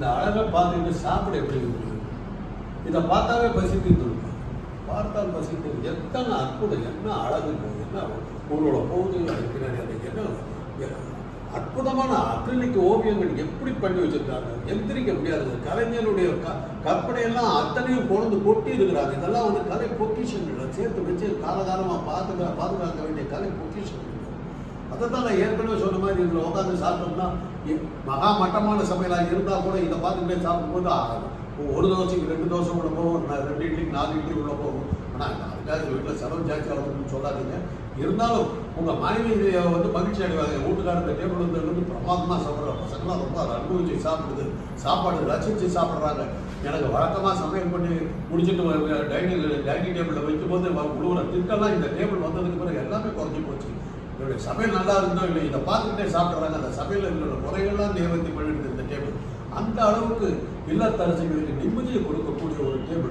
இந்த அழகை பார்த்துக்கிட்டு சாப்பிட எப்படி இருக்குது? இதை பார்த்தாவே பசிக்குது. பார்த்தால் பசிக்குது. எத்தனை அற்புதம், என்ன அழகு, என்ன உங்களோட போகுது பின்னாடி அது என்ன அற்புதமான அக்ரிலிக் ஓவியங்கள் எப்படி பண்ணி வச்சிருக்காங்க, எந்திரிக்க முடியாது. கலைஞருடைய கற்பனையெல்லாம் அத்தனையும் கொண்டு கொட்டி இருக்கிறாங்க. இதெல்லாம் வந்து கலை பொக்கிஷங்கள் சேர்த்து வச்சு காலகாலமாக பாதுகாக்க வேண்டிய கலை பொக்கிஷங்கள். அதை தான் நான் ஏற்கனவே சொன்ன மாதிரி இதில் உட்காந்து சாப்பிட்டோம்னா மகா மட்டமான சமையலாக இருந்தால் கூட இதை பார்த்துக்கிட்டே சாப்பிடும்போது ஒரு தோசைக்கு 2 தோசை உள்ள போகும், 2 இட்லிக்கு 4 இட்லி உள்ள போகும். ஆனால் அதுக்காக வீட்டில் செலவு ஜாஸ்தி ஆகுதுன்னு சொல்லாதீங்க. இருந்தாலும் உங்கள் மனைவி வந்து மகிழ்ச்சி அடைவாங்க. வீட்டுக்கார இந்த டேபிள் வந்து பிரமாதமாக சாப்பிட்ற பசங்களாம் ரொம்ப அனுபவிச்சு சாப்பிடுது, சாப்பாடு ரசித்து சாப்பிட்றாங்க. எனக்கு வழக்கமாக சமையல் பண்ணி முடிச்சுட்டு டைனிங் டேபிளில் வைக்கும்போது உழுவுற திட்டெல்லாம் இந்த டேபிள் வந்ததுக்கு பிறகு எல்லாமே குறைஞ்சி போச்சு. என்னுடைய சமையல் நல்லா இருந்தோ இல்லை, இதை பார்த்துக்கிட்டே சாப்பிட்றாங்க. அந்த சமையல் என்னோட குறைகள்லாம் நிவர்த்தி பண்ணிடுது இந்த டேபிள். அந்த அளவுக்கு இல்லத்தரசிகளுக்கு நிம்மதியை கொடுக்கக்கூடிய ஒரு டேபிள்.